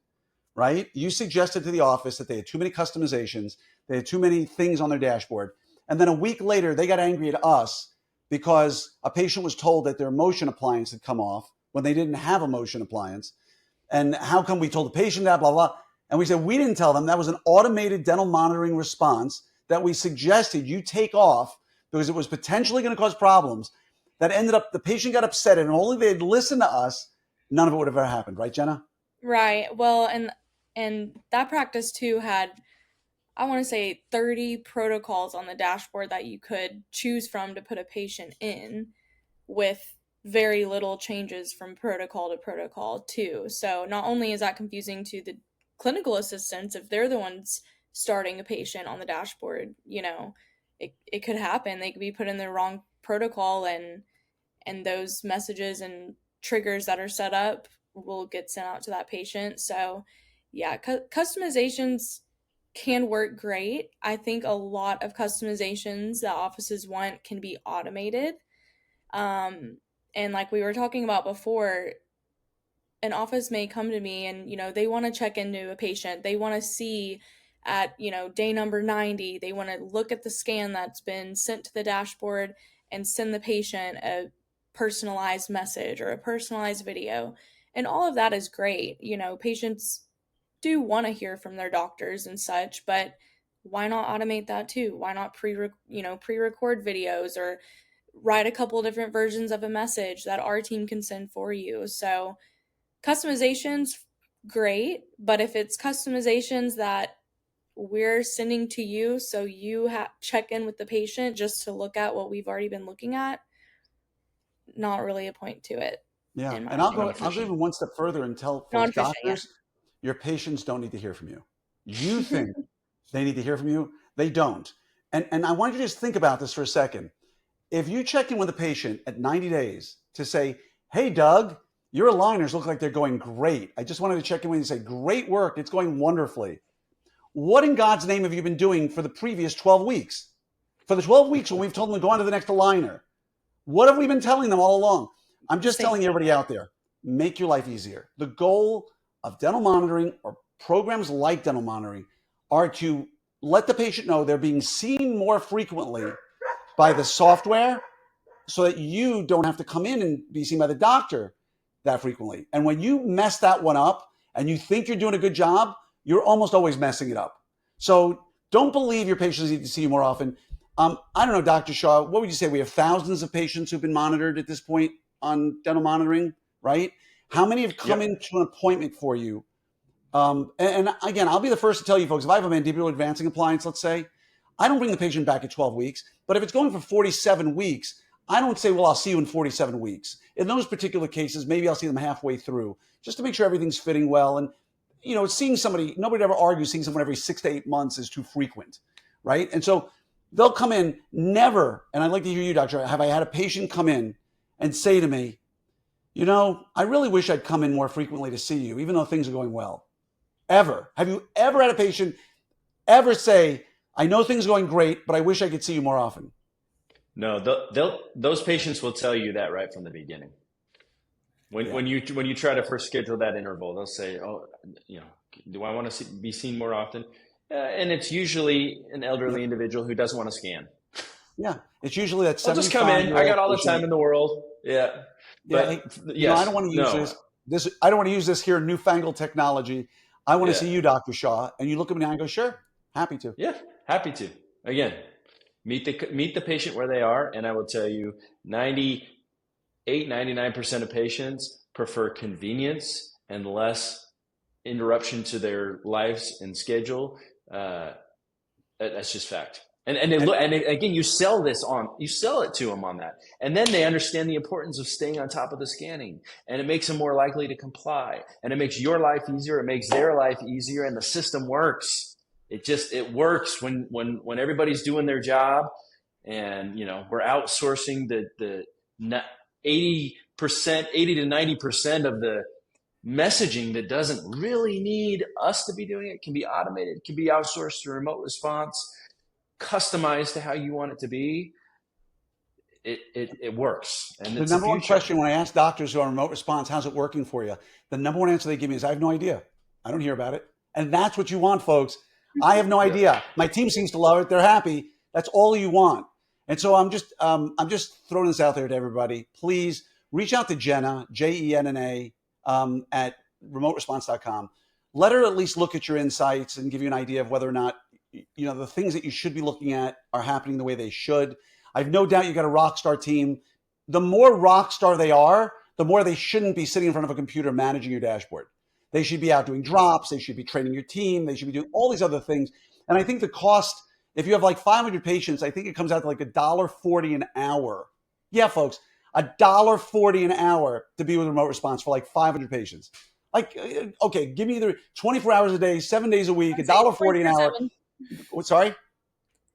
right? You suggested to the office that they had too many customizations, they had too many things on their dashboard. And then a week later, they got angry at us because a patient was told that their motion appliance had come off when they didn't have a motion appliance. And how come we told the patient that, blah, blah. And we said, we didn't tell them. That was an automated dental monitoring response that we suggested you take off because it was potentially going to cause problems. That ended up, the patient got upset, and only they'd listened to us, none of it would have ever happened. Right, Jenna? Right. Well, and that practice too had, I want to say, 30 protocols on the dashboard that you could choose from to put a patient in, with very little changes from protocol to protocol too. So not only is that confusing to the clinical assistants if they're the ones starting a patient on the dashboard, it could happen. They could be put in the wrong protocol, and those messages and triggers that are set up will get sent out to that patient. So yeah, customizations can work great. I think a lot of customizations that offices want can be automated. And like we were talking about before, an office may come to me and, they want to check into a patient. They want to see at, day number 90, they want to look at the scan that's been sent to the dashboard and send the patient a personalized message or a personalized video. And all of that is great. Patients do want to hear from their doctors and such, but why not automate that too? Why not pre-record videos or write a couple different versions of a message that our team can send for you? So customizations, great, but if it's customizations that we're sending to you so you check in with the patient just to look at what we've already been looking at, not really a point to it. Yeah, and I'll go even one step further and tell folks, doctors, your patients don't need to hear from you. You think they need to hear from you. They don't. And I want you to just think about this for a second. If you check in with a patient at 90 days to say, hey, Doug, your aligners look like they're going great. I just wanted to check in with you and say, great work. It's going wonderfully. What in God's name have you been doing for the previous 12 weeks? For the 12 weeks when we've told them to go on to the next aligner? What have we been telling them all along? I'm just telling everybody out there, make your life easier. The goal of dental monitoring or programs like dental monitoring are to let the patient know they're being seen more frequently by the software so that you don't have to come in and be seen by the doctor that frequently. And when you mess that one up and you think you're doing a good job, you're almost always messing it up. So don't believe your patients need to see you more often. I don't know, Dr. Shaw, what would you say? We have thousands of patients who've been monitored at this point on dental monitoring, right? How many have come into an appointment for you? And again, I'll be the first to tell you folks, if I have a mandibular advancing appliance, let's say, I don't bring the patient back at 12 weeks, but if it's going for 47 weeks, I don't say, well, I'll see you in 47 weeks. In those particular cases, maybe I'll see them halfway through just to make sure everything's fitting well. And, seeing somebody, nobody ever argues seeing someone every 6 to 8 months is too frequent, right? And so they'll come in, never, and I'd like to hear you, Doctor, have I had a patient come in and say to me, I really wish I'd come in more frequently to see you, even though things are going well? Ever? Have you ever had a patient ever say, I know things are going great, but I wish I could see you more often? No, those patients will tell you that right from the beginning. When you try to first schedule that interval, they'll say, "Oh, do I want to be seen more often?" And it's usually an elderly individual who doesn't want to scan. Yeah, it's usually that. I'll just come in. I got all the time in the world. Yeah, but yes, I don't want to use this. I don't want to use this here newfangled technology. I want to see you, Dr. Shaw, and you look at me and I go, "Sure, happy to." Yeah, happy to. Again, meet the patient where they are, and I will tell you, 99% of patients prefer convenience and less interruption to their lives and schedule. That's just fact. And again, you sell it to them on that. And then they understand the importance of staying on top of the scanning, and it makes them more likely to comply, and it makes your life easier. It makes their life easier, and the system works. It works when everybody's doing their job, and we're outsourcing the 80 to 90% of the messaging that doesn't really need us to be doing it. Can be automated. It can be outsourced through remote response, customized to how you want it to be. It works. And the number one question when I ask doctors who are remote response, how's it working for you? The number one answer they give me is, I have no idea. I don't hear about it. And that's what you want, folks. I have no idea. My team seems to love it. They're happy. That's all you want. And so I'm just throwing this out there to everybody. Please reach out to Jenna, Jenna, at remoteresponse.com. Let her at least look at your insights and give you an idea of whether or not the things that you should be looking at are happening the way they should. I have no doubt you got a rock star team. The more rock star they are, the more they shouldn't be sitting in front of a computer managing your dashboard. They should be out doing drops. They should be training your team. They should be doing all these other things. And I think the cost, if you have like 500 patients, I think it comes out to like $1.40 an hour. Yeah, folks, $1.40 an hour to be with remote response for like 500 patients. Like, okay, give me either 24 hours a day, 7 days a week, $1.40 an hour. Sorry?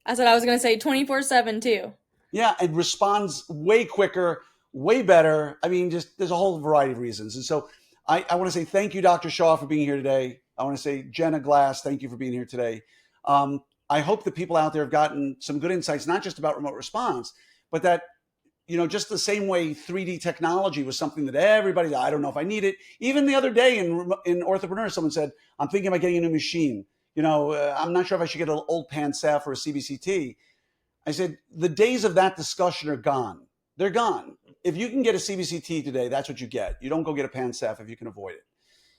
I said I was going to say 24/7 too. Yeah, and responds way quicker, way better. I mean, just there's a whole variety of reasons. And so I want to say thank you, Dr. Shaw, for being here today. I want to say, Jenna Glass, thank you for being here today. I hope that people out there have gotten some good insights, not just about remote response, but that just the same way 3D technology was something that everybody, I don't know if I need it. Even the other day in Orthopreneur, someone said, I'm thinking about getting a new machine. I'm not sure if I should get an old Pansaf or a CBCT. I said, the days of that discussion are gone. They're gone. If you can get a CBCT today, that's what you get. You don't go get a Pansaf if you can avoid it.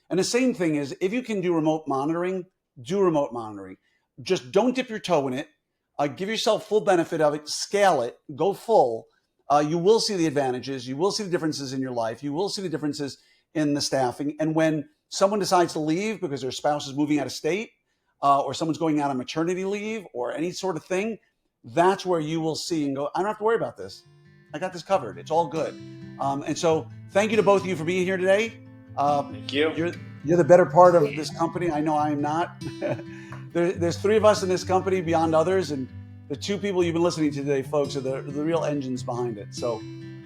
And the same thing is, if you can do remote monitoring, do remote monitoring. Just don't dip your toe in it. Give yourself full benefit of it. Scale it. Go full. You will see the advantages. You will see the differences in your life. You will see the differences in the staffing. And when someone decides to leave because their spouse is moving out of state, or someone's going out on maternity leave or any sort of thing, that's where you will see and go, I don't have to worry about this. I got this covered. It's all good. And so thank you to both of you for being here today. Thank you. You're the better part of this company. I know I am not. There's three of us in this company beyond others. And the two people you've been listening to today, folks, are the real engines behind it. So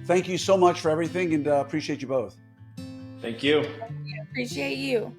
thank you so much for everything, and appreciate you both. Thank you. Appreciate you.